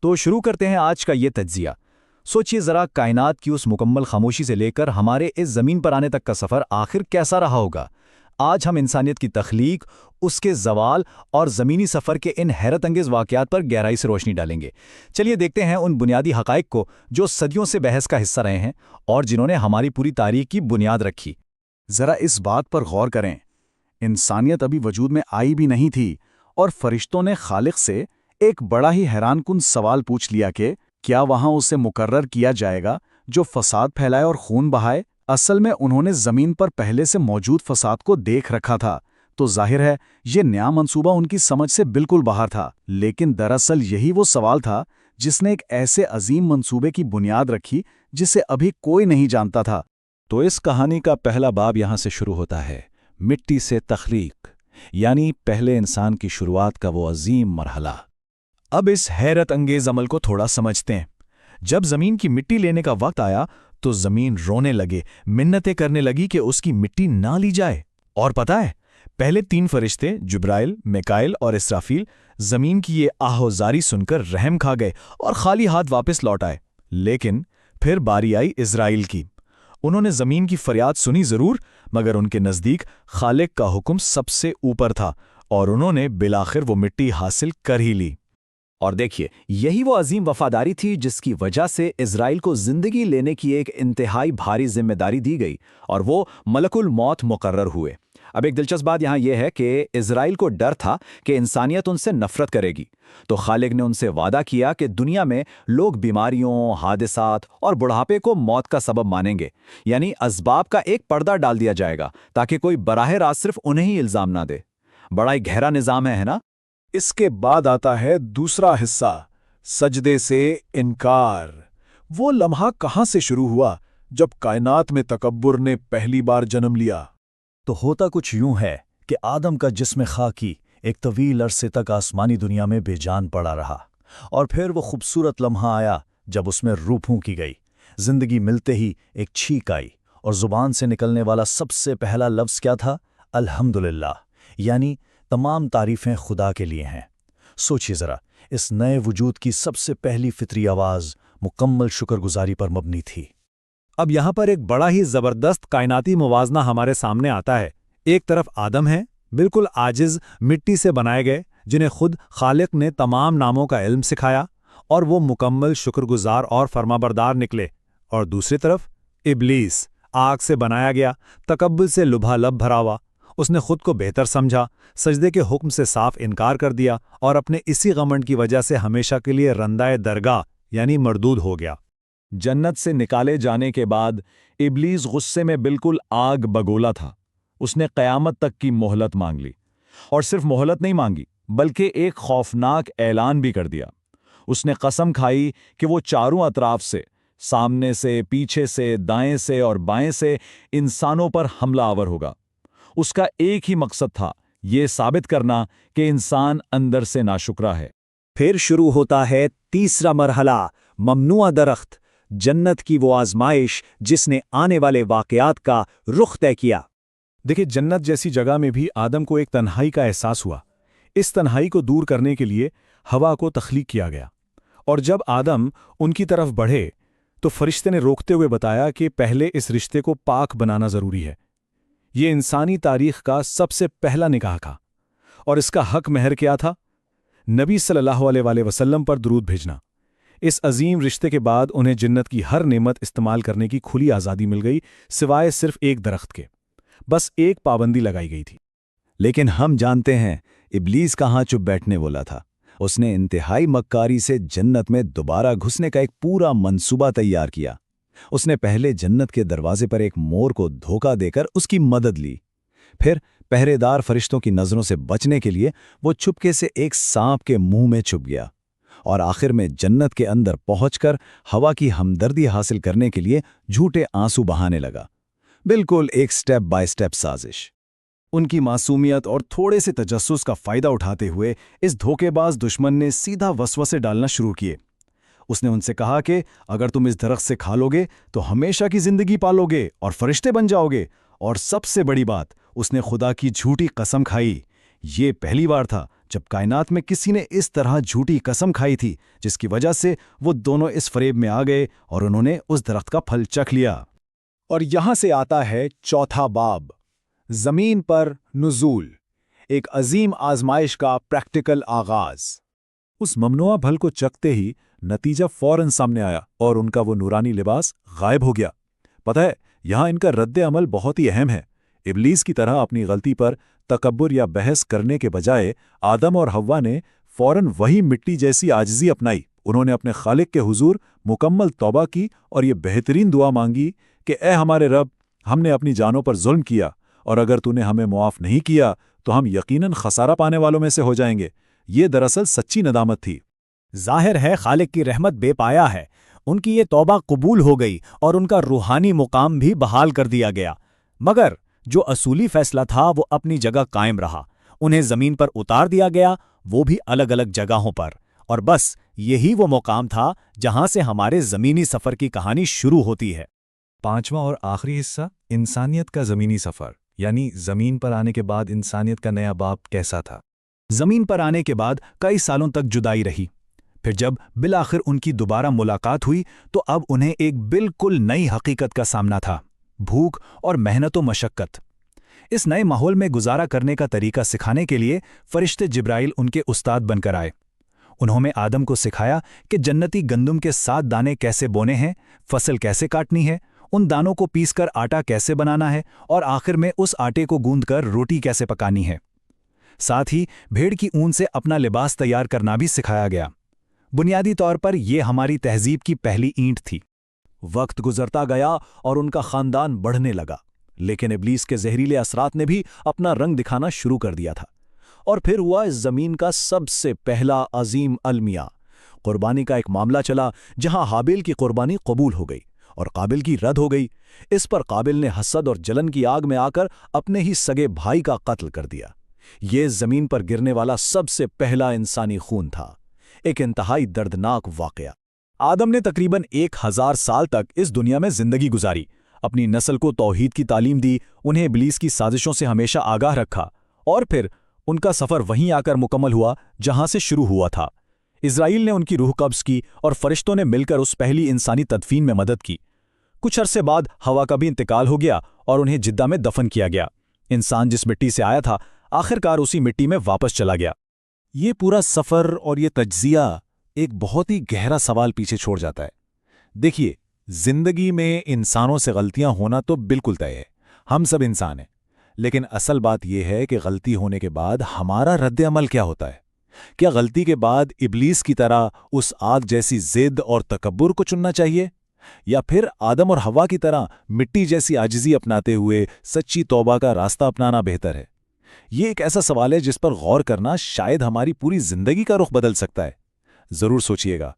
تو شروع کرتے ہیں آج کا یہ تجزیہ۔ سوچئے ذرا کائنات کی اس مکمل خاموشی سے لے کر ہمارے اس زمین پر آنے تک کا سفر آخر کیسا رہا ہوگا۔ آج ہم انسانیت کی تخلیق، اس کے زوال اور زمینی سفر کے ان حیرت انگیز واقعات پر گہرائی سے روشنی ڈالیں گے۔ چلیے دیکھتے ہیں ان بنیادی حقائق کو جو صدیوں سے بحث کا حصہ رہے ہیں اور جنہوں نے ہماری پوری تاریخ کی بنیاد رکھی۔ ذرا اس بات پر غور کریں، انسانیت ابھی وجود میں آئی بھی نہیں تھی اور فرشتوں نے خالق سے ایک بڑا ہی حیران کن سوال پوچھ لیا کہ کیا وہاں اسے مقرر کیا جائے گا جو فساد پھیلائے اور خون بہائے۔ اصل میں انہوں نے زمین پر پہلے سے موجود فساد کو دیکھ رکھا تھا، تو ظاہر ہے یہ نیا منصوبہ ان کی سمجھ سے بالکل باہر تھا۔ لیکن دراصل یہی وہ سوال تھا جس نے ایک ایسے عظیم منصوبے کی بنیاد رکھی جسے ابھی کوئی نہیں جانتا تھا۔ تو اس کہانی کا پہلا باب یہاں سے شروع ہوتا ہے، مٹی سے تخلیق، یعنی پہلے انسان کی شروعات کا وہ عظیم مرحلہ۔ اب اس حیرت انگیز عمل کو تھوڑا سمجھتے ہیں۔ جب زمین کی مٹی لینے کا وقت آیا تو زمین رونے لگے، منتیں کرنے لگی کہ اس کی مٹی نہ لی جائے۔ اور پتہ ہے، پہلے 3 فرشتے جبرائیل، میکائیل اور اسرافیل زمین کی یہ آہوزاری سن کر رحم کھا گئے اور خالی ہاتھ واپس لوٹ آئے۔ لیکن پھر باری آئی اسرائیل کی۔ انہوں نے زمین کی فریاد سنی ضرور، مگر ان کے نزدیک خالق کا حکم سب سے اوپر تھا اور انہوں نے بالآخر وہ مٹی حاصل کر ہی لی۔ اور دیکھیے، یہی وہ عظیم وفاداری تھی جس کی وجہ سے اسرائیل کو زندگی لینے کی ایک انتہائی بھاری ذمہ داری دی گئی اور وہ ملک الموت مقرر ہوئے۔ اب ایک دلچسپ بات یہاں یہ ہے کہ اسرائیل کو ڈر تھا کہ انسانیت ان سے نفرت کرے گی، تو خالق نے ان سے وعدہ کیا کہ دنیا میں لوگ بیماریوں، حادثات اور بڑھاپے کو موت کا سبب مانیں گے، یعنی اسباب کا ایک پردہ ڈال دیا جائے گا تاکہ کوئی براہ راست صرف انہیں ہی الزام نہ دے۔ بڑا ہی گہرا نظام ہے نا؟ اس کے بعد آتا ہے دوسرا حصہ، سجدے سے انکار۔ وہ لمحہ کہاں سے شروع ہوا جب کائنات میں تکبر نے پہلی بار جنم لیا؟ تو ہوتا کچھ یوں ہے کہ آدم کا جسم خاکی ایک طویل عرصے تک آسمانی دنیا میں بے جان پڑا رہا، اور پھر وہ خوبصورت لمحہ آیا جب اس میں روح پھونکی گئی۔ زندگی ملتے ہی ایک چھینک آئی اور زبان سے نکلنے والا سب سے پہلا لفظ کیا تھا؟ الحمدللہ، یعنی تمام تعریفیں خدا کے لیے ہیں۔ سوچئے ذرا، اس نئے وجود کی سب سے پہلی فطری آواز مکمل شکر گزاری پر مبنی تھی۔ اب یہاں پر ایک بڑا ہی زبردست کائناتی موازنہ ہمارے سامنے آتا ہے۔ ایک طرف آدم ہے، بالکل عاجز، مٹی سے بنائے گئے، جنہیں خود خالق نے تمام ناموں کا علم سکھایا، اور وہ مکمل شکر گزار اور فرمانبردار نکلے۔ اور دوسری طرف ابلیس، آگ سے بنایا گیا، تکبر سے لبھا لب بھرا ہوا۔ اس نے خود کو بہتر سمجھا، سجدے کے حکم سے صاف انکار کر دیا اور اپنے اسی غمنڈ کی وجہ سے ہمیشہ کے لیے رندہ درگاہ یعنی مردود ہو گیا۔ جنت سے نکالے جانے کے بعد ابلیس غصے میں بالکل آگ بگولا تھا۔ اس نے قیامت تک کی مہلت مانگ لی، اور صرف مہلت نہیں مانگی بلکہ ایک خوفناک اعلان بھی کر دیا۔ اس نے قسم کھائی کہ وہ چاروں اطراف سے، سامنے سے، پیچھے سے، دائیں سے اور بائیں سے انسانوں پر حملہ آور ہوگا۔ اس کا ایک ہی مقصد تھا، یہ ثابت کرنا کہ انسان اندر سے ناشکرا ہے۔ پھر شروع ہوتا ہے تیسرا مرحلہ، ممنوع درخت، جنت کی وہ آزمائش جس نے آنے والے واقعات کا رخ طے کیا۔ دیکھیں، جنت جیسی جگہ میں بھی آدم کو ایک تنہائی کا احساس ہوا۔ اس تنہائی کو دور کرنے کے لیے ہوا کو تخلیق کیا گیا، اور جب آدم ان کی طرف بڑھے تو فرشتے نے روکتے ہوئے بتایا کہ پہلے اس رشتے کو پاک بنانا ضروری ہے۔ یہ انسانی تاریخ کا سب سے پہلا نکاح تھا، اور اس کا حق مہر کیا تھا؟ نبی صلی اللہ علیہ وسلم پر درود بھیجنا۔ اس عظیم رشتے کے بعد انہیں جنت کی ہر نعمت استعمال کرنے کی کھلی آزادی مل گئی، سوائے صرف ایک درخت کے۔ بس ایک پابندی لگائی گئی تھی۔ لیکن ہم جانتے ہیں ابلیس کہاں چپ بیٹھنے والا تھا۔ اس نے انتہائی مکاری سے جنت میں دوبارہ گھسنے کا ایک پورا منصوبہ تیار کیا۔ اس نے پہلے جنت کے دروازے پر ایک مور کو دھوکہ دے کر اس کی مدد لی۔ پھر پہرے دار فرشتوں کی نظروں سے بچنے کے لیے وہ چپکے سے ایک سانپ کے منہ میں چھپ گیا، اور آخر میں جنت کے اندر پہنچ کر ہوا کی ہمدردی حاصل کرنے کے لیے جھوٹے آنسو بہانے لگا۔ بالکل ایک سٹیپ بائی سٹیپ سازش۔ ان کی معصومیت اور تھوڑے سے تجسس کا فائدہ اٹھاتے ہوئے اس دھوکے باز دشمن نے سیدھا وسوسے ڈالنا شروع کیے۔ اس نے ان سے کہا کہ اگر تم اس درخت سے کھا لو گے تو ہمیشہ کی زندگی پالو گے اور فرشتے بن جاؤ گے، اور سب سے بڑی بات، اس نے خدا کی جھوٹی قسم کھائی۔ یہ پہلی بار تھا جب کائنات میں کسی نے اس طرح جھوٹی قسم کھائی تھی جس کی وجہ سے وہ دونوں اس فریب میں آ گئے اور انہوں نے اس درخت کا پھل چکھ لیا۔ اور یہاں سے آتا ہے چوتھا باب، زمین پر نزول، ایک عظیم آزمائش کا پریکٹیکل آغاز۔ اس ممنوعہ پھل کو چکھتے ہی نتیجہ فوراً سامنے آیا اور ان کا وہ نورانی لباس غائب ہو گیا۔ پتہ ہے، یہاں ان کا رد عمل بہت ہی اہم ہے۔ ابلیس کی طرح اپنی غلطی پر تکبر یا بحث کرنے کے بجائے آدم اور حوا نے فوراً وہی مٹی جیسی عاجزی اپنائی۔ انہوں نے اپنے خالق کے حضور مکمل توبہ کی اور یہ بہترین دعا مانگی کہ اے ہمارے رب، ہم نے اپنی جانوں پر ظلم کیا، اور اگر تو نے ہمیں معاف نہیں کیا تو ہم یقیناً خسارہ پانے والوں میں سے ہو جائیں گے۔ یہ دراصل سچی ندامت تھی۔ ظاہر ہے خالق کی رحمت بے پایا ہے، ان کی یہ توبہ قبول ہو گئی اور ان کا روحانی مقام بھی بحال کر دیا گیا، مگر جو اصولی فیصلہ تھا وہ اپنی جگہ قائم رہا۔ انہیں زمین پر اتار دیا گیا، وہ بھی الگ الگ جگہوں پر، اور بس یہی وہ مقام تھا جہاں سے ہمارے زمینی سفر کی کہانی شروع ہوتی ہے۔ پانچواں اور آخری حصہ، انسانیت کا زمینی سفر، یعنی زمین پر آنے کے بعد انسانیت کا نیا باب کیسا تھا۔ زمین پر آنے کے بعد کئی سالوں تک جدائی رہی، پھر جب بالآخر ان کی دوبارہ ملاقات ہوئی تو اب انہیں ایک بالکل نئی حقیقت کا سامنا تھا، بھوک اور محنت و مشقت۔ اس نئے ماحول میں گزارا کرنے کا طریقہ سکھانے کے لیے فرشتے جبرائیل ان کے استاد بن کر آئے۔ انہوں نے آدم کو سکھایا کہ جنتی گندم کے 7 دانے کیسے بونے ہیں، فصل کیسے کاٹنی ہے، ان دانوں کو پیس کر آٹا کیسے بنانا ہے، اور آخر میں اس آٹے کو گوندھ کر روٹی کیسے پکانی ہے۔ ساتھ ہی بھیڑ کی اون سے اپنا لباس تیار کرنا بھی سکھایا گیا۔ بنیادی طور پر یہ ہماری تہذیب کی پہلی اینٹ تھی۔ وقت گزرتا گیا اور ان کا خاندان بڑھنے لگا، لیکن ابلیس کے زہریلے اثرات نے بھی اپنا رنگ دکھانا شروع کر دیا تھا، اور پھر ہوا اس زمین کا سب سے پہلا عظیم المیہ، قربانی کا ایک معاملہ چلا جہاں حابیل کی قربانی قبول ہو گئی اور قابل کی رد ہو گئی۔ اس پر قابل نے حسد اور جلن کی آگ میں آ کر اپنے ہی سگے بھائی کا قتل کر دیا۔ یہ زمین پر گرنے والا سب سے پہلا انسانی خون تھا، ایک انتہائی دردناک واقعہ۔ آدم نے تقریباً 1000 سال تک اس دنیا میں زندگی گزاری، اپنی نسل کو توحید کی تعلیم دی، انہیں ابلیس کی سازشوں سے ہمیشہ آگاہ رکھا، اور پھر ان کا سفر وہیں آ کر مکمل ہوا جہاں سے شروع ہوا تھا۔ اسرائیل نے ان کی روح قبض کی اور فرشتوں نے مل کر اس پہلی انسانی تدفین میں مدد کی۔ کچھ عرصے بعد ہوا کا بھی انتقال ہو گیا اور انہیں جدہ میں دفن کیا گیا۔ انسان جس مٹی سے آیا تھا آخرکار اسی مٹی میں واپس چلا گیا۔ یہ پورا سفر اور یہ تجزیہ ایک بہت ہی گہرا سوال پیچھے چھوڑ جاتا ہے۔ دیکھیے، زندگی میں انسانوں سے غلطیاں ہونا تو بالکل طے ہے، ہم سب انسان ہیں، لیکن اصل بات یہ ہے کہ غلطی ہونے کے بعد ہمارا رد عمل کیا ہوتا ہے۔ کیا غلطی کے بعد ابلیس کی طرح اس آگ جیسی ضد اور تکبر کو چننا چاہیے، یا پھر آدم اور حوا کی طرح مٹی جیسی عاجزی اپناتے ہوئے سچی توبہ کا راستہ اپنانا بہتر ہے؟ یہ ایک ایسا سوال ہے جس پر غور کرنا شاید ہماری پوری زندگی کا رخ بدل سکتا ہے۔ ضرور سوچئے گا۔